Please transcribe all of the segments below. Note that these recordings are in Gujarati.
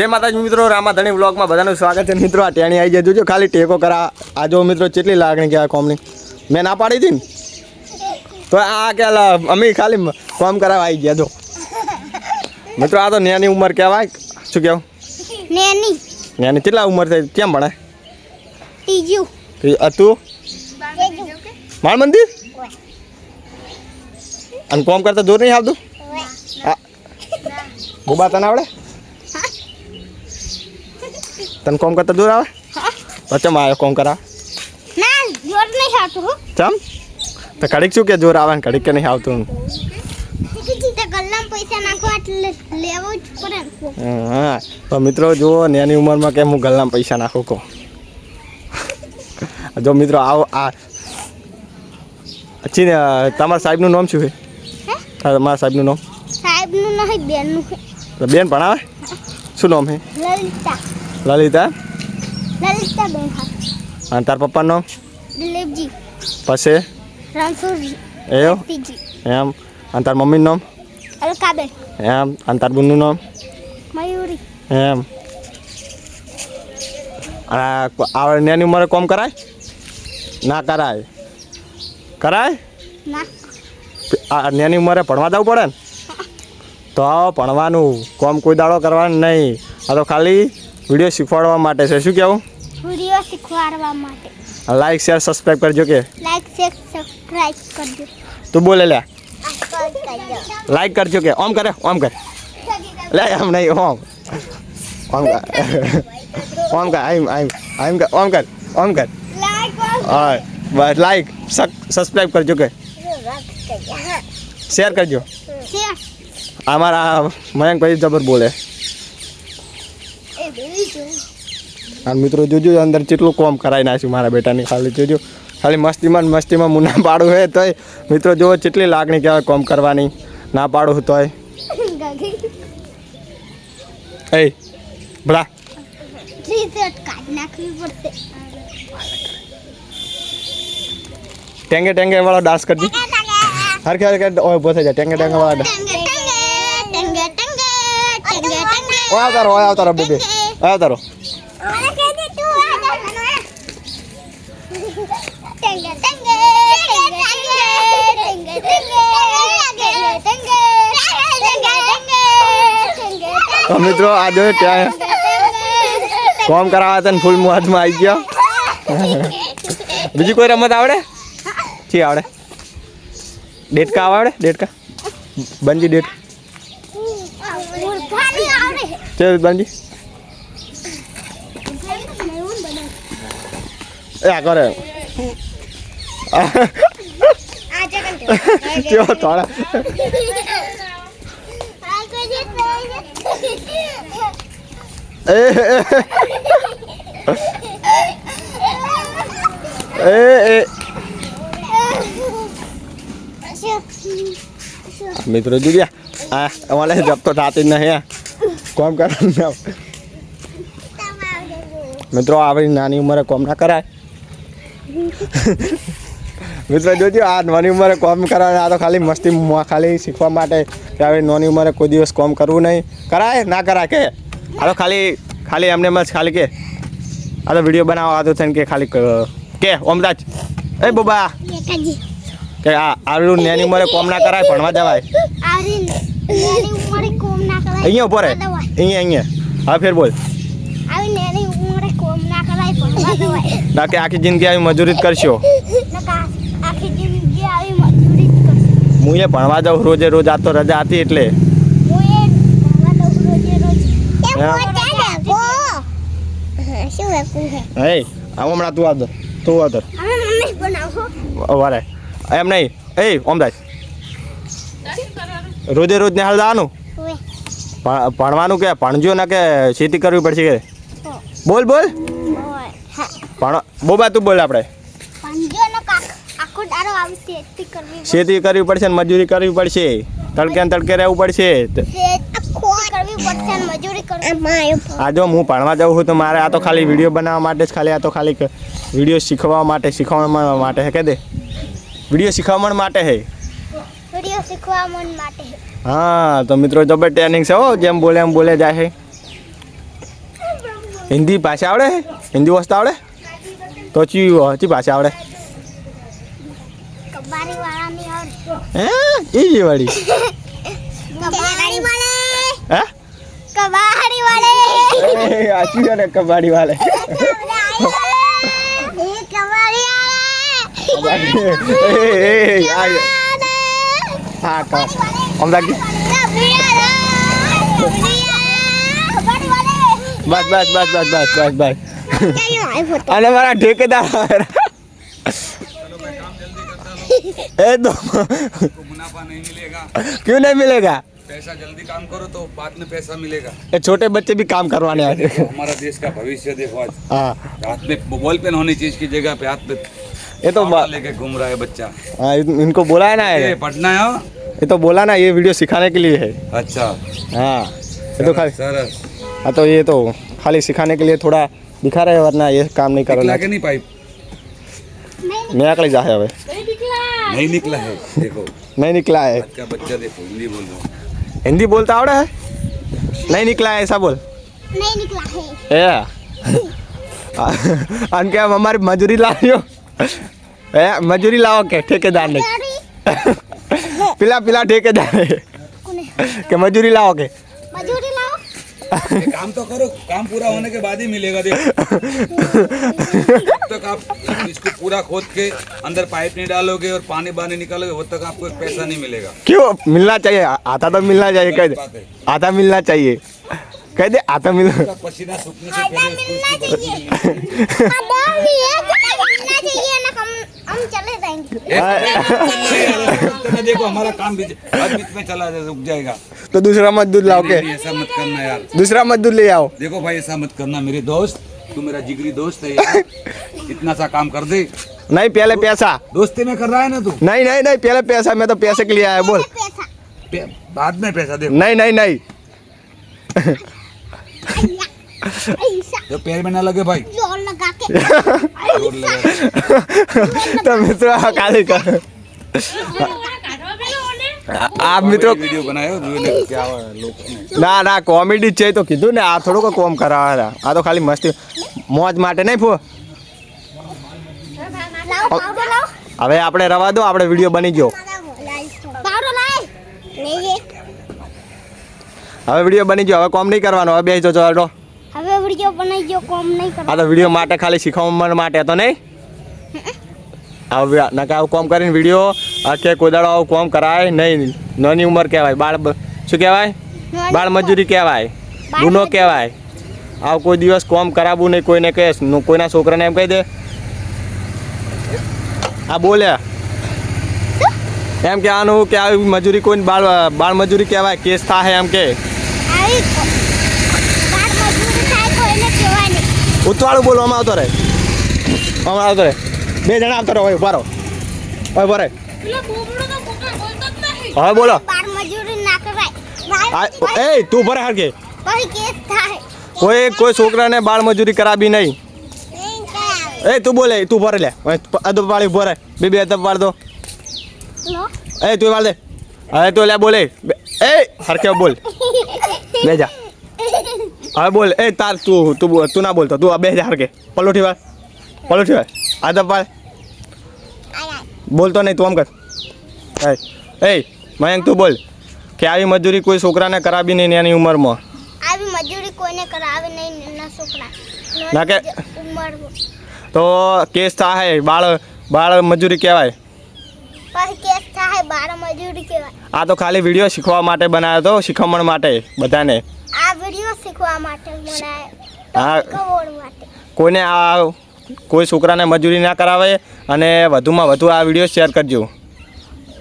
જય માતાજી મિત્રો, રામાધણી વ્લોગમાં બધાનું સ્વાગત છે મિત્રો. આ ટેણી આવી જાય જોજો, ખાલી ટેકો કરા. આ જો મિત્રો કેટલી લાગણી કહેવાય કોમની. મેં ના પાડી હતી ને તો આ કે અમે ખાલી કોમ કરાવવા આવી ગયા. જો મિત્રો આ તો નેની ઉંમર કહેવાય. શું કહેવું? નેની કેટલા ઉંમર થઈ? કેમ ભણે? તું માળ મંદિર અને કોમ કરતા જોર નહીં આવતું? બોબા તને આવડે? તને કોમ કરતા દૂર આવે? ચમ આવ્યો કોમ કરા? ચમ તો કડીક શું કે જોર આવે ને કડીક કે નહીં આવતું? હા તો મિત્રો જુઓ નાની ઉંમરમાં કેમ હું ગલ્લામાં પૈસા નાખું કહો. જો મિત્રો આવો આ અચ્છી તમારા સાહેબનું નામ શું છે? તમારા સાહેબનું નામ? સાહેબનું નહીં, બેનનું છે. બેન ભણાવે? શું નામ છે? લલિતા. લલિતા બેન. અને તાર પપ્પાનું નામ? દિલીપજી. પછી રણછોડજી. એવું એમ? અને તાર મમ્મીનું નામ? અલકાબેન. એમ? અને તાર બુનનું નામ? મયુરી. એમ? આ નાની ઉંમરે કોમ કરાય? ના કરાય? કરાય? ના. આ નાની ઉંમરે ભણવા જવું પડે ને? તો ભણવાનું, કોમ કોઈ દાડો કરવાનું નહીં. આ તો ખાલી વિડીયો શીખવાડવા માટે છે. શું કહેવું? વિડીયો શીખવાડવા માટે. લાઈક શેર સબસ્ક્રાઈબ કરજો. કે લાઈક શેર સબસ્ક્રાઇબ કરજો. તું બોલે લે. લાઈક કરજો કે ઓમ કરે? ઓમ કર લે. એમ નહીં, ઓમ ઓમ કર. ઓમ કર. આમ કર. ઓમ કર. ઓમ કર. હા બસ લાઈક સબસ્ક્રાઈબ કરજો. કે શેર કરજો. અમારા મયંકભાઈ જબર બોલે. અને મિત્રો જોજો અંદર કેટલું કોમ કરાવી નાખ્યું મારા બેટાની. ખાલી જોજો, ખાલી મસ્તીમાં હું ના પાડું હે તોય મિત્રો જોવો કેટલી લાગણી કહેવાય કોમ કરવાની. ના પાડું તોય એ ભલા ટેંગે ટેંગે વાળો ડાન્સ કરજો. હરખે હરખે ઓય બોથે જા. ટેંગે ટેંગે વાળો ડાન્સ. આવતારો બેબી આવતારો. તો મિત્રો આ જો ત્યાં કોમ કરાવવા હતા ને ફૂલ મોજમાં આવી ગયા. બીજી કોઈ રમત આવડે? શી આવડે? ડેટકા આવડે? ડેટકા બંજી ડેટ છે બંજી એ આ કરે થોડા મિત્રો જોયા આ અમારે જબ તો થતી જ નહીં. કોમ કરવાનું મિત્રો આવી નાની ઉંમરે કોમ ના કરાય. મિત્રો જોજો આ નાની ઉંમરે કોમ કરાય. આ તો ખાલી મસ્તી ખાલી શીખવા માટે કે આવી નાની ઉંમરે કોઈ દિવસ કોમ કરવું નહીં. કરાય ના કરાય કે આ તો ખાલી એમને જ ખાલી કે આ તો વિડીયો બનાવવા આવતો થઈને કે ખાલી કે ઓમદાજ એ બોબા કે આવું નાની ઉંમરે કોમ ના કરાય, ભણવા જવાય. અહીંયા ઉપર અહીંયા હા ફેર બોલ. ના કે આખી જિંદગી આવી મજૂરી જ કરશો? હું એ ભણવા જાઉં રોજે રોજ. આ તો રજા હતી એટલે હમણાં તું આદર વારે એમ નહીં. એ ઓમદાજ રોજે રોજ ને હાલ જવાનું ભણવાનું કે ભણજો ના કે ખેતી કરવી પડશે કે બોલ બોલ બોબા તું બોલ. આપણે ખેતી કરવી પડશે ને મજૂરી કરવી પડશે. તડકે ને તડકે રહેવું પડશે. આ જો હું ભણવા જાઉં છું તો મારે આ તો ખાલી વિડીયો બનાવવા માટે જ ખાલી આ તો ખાલી વિડીયો શીખવા માટે હે કે દે વિડીયો શીખવા માટે હે. હા તો મિત્રો જબર ટ્રેનિંગ છે હો. જેમ બોલે એમ બોલે જાય છે. હિન્દી ભાષા આવડે હિન્દી વસ્તુ આવડે તો ચી ભાષા આવડે કબાડી વાળાની આવડે હે એ વાળી કબાડી વાળે હે કબાડી વાળે આચી ને કબાડી વાલે હા કા અમદાવાદ બસ બસ બસ બસ બસ બસ બસ અને મારા ઠેકેદાર એ તો मुनाफा नहीं मिलेगा क्यों नहीं मिलेगा पैसा जल्दी काम करो तो बाद में पैसा मिलेगा ये छोटे बच्चे भी काम करवाने आते हैं हमारा देश का भविष्य देखो आज हाँ हाथ में बॉल पेन होनी चाहिए इसकी जगह पे हाथ में ये तो पावडर लेके घूम रहा है बच्चा हाँ इनको बोला है ना ये पढ़ना है हो? ये तो बोला ना ये वीडियो सिखाने के लिए है अच्छा हाँ ये तो खाली सरस हाँ तो ये तो खाली सिखाने के लिए थोड़ा दिखा रहे हैं वरना ये काम नहीं निकला करना के नहीं पाइप नया कल जा है अबे नहीं निकला है देखो नहीं निकला है आज का बच्चा देखो हिंदी बोल रहा हूँ हिंदी बोलता आवड़े है नहीं निकला है ऐसा बोल नहीं निकला है अन क्या हमारी मजूरी लाओ मजूरी लाओ के ठेकेदार नहीं पिला पिला ठेकेदार के मजूरी लाओ के मजूरी लाओ ये काम तो करो काम पूरा होने के बाद ही मिलेगा देखो जब तक आप इसको पूरा खोद के अंदर पाइप नहीं डालोगे और पानी बाहर नहीं निकालोगे वो तक आपको पैसा नहीं मिलेगा क्यों मिलना चाहिए आता तो मिलना चाहिए कह दे बात है आता मिलना चाहिए कह दे आता मिलना उसका पसीना सूखने से पहले उसको उसकी बर्फी मिलना चाहिए ना हम चले जाएंगे मिलेगी। देखो हमारा काम भी हर बीच में चला जाए रुक जाएगा तो दूसरा मजदूर लाओ के नहीं, ऐसा मत करना यार दूसरा मजदूर ले आओ देखो भाई ऐसा मत करना मेरे दोस्त तू मेरा जिगरी दोस्त है यार इतना सा काम कर दे नहीं पहले पैसा दोस्ती में कर रहा है ना तू नहीं नहीं नहीं पहले पैसा मैं तो पैसे के लिए आया बोल पैसा बाद में पैसा दे नहीं नहीं नहीं ऐसा जो पैर में ना लगे भाई जोर लगा के जोर लगा तो मित्रों खाली कर आप मित्रों वीडियो बनायो જોઈને क्या हुआ लोग ने ના ના કોમેડી છે તો કીધું ને આ થોડુંક કોમ કરાવવા આ તો ખાલી મસ્તી મોજ માટે નહીં ફો લાવો પાવડર લાવો હવે આપણે રવા દો આપણે વિડીયો બની ગયો પાવડર લાય નહીં હવે વિડીયો બની ગયો હવે કોમ નહીં કરવાનો હવે બેસી જો ચાલો હવે વિડિયો બનાવી ગયો કોમ નહીં આ તો વિડીયો માટે ખાલી શીખવા માટે તો નહીં હવે નકા આવું કોમ કરીને વિડીયો કે કોઈ દાડો આવું કોમ કરાય નહીં નાની ઉંમર કહેવાય બાળ શું કહેવાય બાળ મજૂરી કહેવાય ગુનો કહેવાય આવું કોઈ દિવસ કોમ કરાવવું નહીં કોઈને કહે કોઈના છોકરાને એમ કહી દે આ બોલ્યા એમ કહેવાનું કે આવી મજૂરી કોઈ બાળ મજૂરી કહેવાય કેસ થાય એમ કે આવી બાર મજૂરી થાય કોઈને કહેવાય નહીં ઉતવાળું બોલવામાં આવતો રહે બે જણા આવતો રહો ઉભા રહો હવે બોલો બાર મજૂરી ના કરાય એ તું ભરે હરકે પછી કેસ થાય કોઈ છોકરાને બાળ મજૂરી કરાવી નહીં નહીં કરાવે એ તું બોલે તું ભરે લે અદબ વાળી ભરે બે અદબ વાળ દો લો એ તું વાળ દે હવે તું લે બોલે એ હરકે બોલ બે જા હવે બોલ એ તાર તું ના બોલતો તું બે જા હરકે પલોઠી વાળ અદબ વાળ બોલતો નહીં તું આમ કર એ મયંક તું બોલ કે આવી મજૂરી કોઈ છોકરાને કરાવી નહીં એની ઉંમરમાં આવી મજૂરી કોઈને કરાવે નહીં નાના છોકરા ના કે ઉંમર તો કેસ થાય બાળ મજૂરી કહેવાય પછી કેસ થાય બાર મજૂરી કહેવાય આ તો ખાલી વિડીયો શીખવા માટે બનાવ્યો તો શીખવણ માટે બધાને આ વિડિયો શીખવા માટે બનાય હા. કવોડ માટે કોઈને આ કોઈ છોકરાને મજૂરી ના કરાવે અને વધુમાં વધુ આ વિડીયો શેર કરજો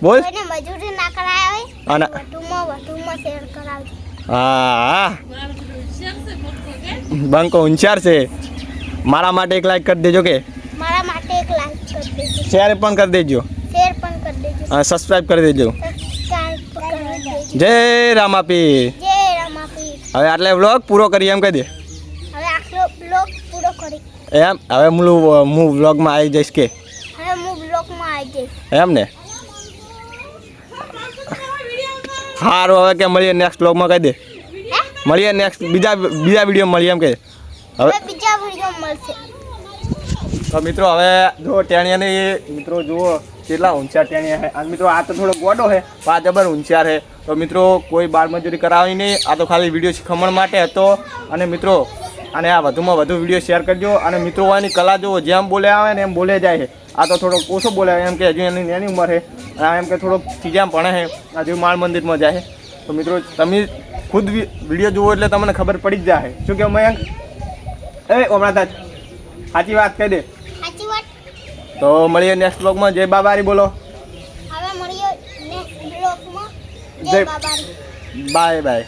બોલ કોઈને મજૂરી ના કરાવે અને વધુમાં શેર કરાવજો હા બંકો હોશિયાર છે મારા માટે એક લાઈક કરી દેજો કે મારા માટે એક લાઈક કરી દેજો શેર પણ કરી દેજો શેર પણ કરી દેજો સબસ્ક્રાઈબ કરી દેજો સબસ્ક્રાઇબ કરી દેજો જય રામાપી જય રામાપીર હવે આટલે વ્લોગ પૂરો કરી એમ કહી દે હવે આખલો બ્લોગ પૂરો કરી એમ હવે હું વ્લોગમાં આવી જઈશ કે હવે હું બ્લોગમાં આવી જઈશ એમ ને સારું હવે કે મળીએ નેક્સ્ટ વ્લોગમાં કહી દે હે મળીએ નેક્સ્ટ બીજા વિડીયો મળીએ એમ કે હવે હવે બીજા વિડીયો મળશે. તો મિત્રો હવે જો ટેણિયાને મિત્રો જુઓ કેટલા ઊંચા ટેણિયા છે. અને મિત્રો આ તો થોડો ગોડો છે પણ આ જબર ઊંચા છે. તો મિત્રો કોઈ બાળમજૂરી કરાવી નહીં, આ તો ખાલી વિડીયો શીખવણ માટે હતો. અને મિત્રો અને આ વધુમાં વધુ વિડીયો શેર કરજો. અને મિત્રો આની કલા જુઓ, જેમ બોલે આવે ને એમ બોલે જાય છે. આ તો થોડો ઓછો બોલે એમ કે હજુ એની નાની ઉંમર છે, અને આ એમ કે થોડોક ચીજામ ભણે છે, હજુ માળ મંદિરમાં જાય છે. તો મિત્રો તમે ખુદ વિડીયો જુઓ એટલે તમને ખબર પડી જ જાય. શું કહો મયંક? હમણાં તાજ સાચી વાત કહી દે. સાચી વાત. તો મળીએ નેક્સ્ટ બ્લોગમાં. જય બાબારી બોલો. હવે મળીએ નેક્સ્ટ બ્લોગમાં. જય- જય બાબારી. Bye bye.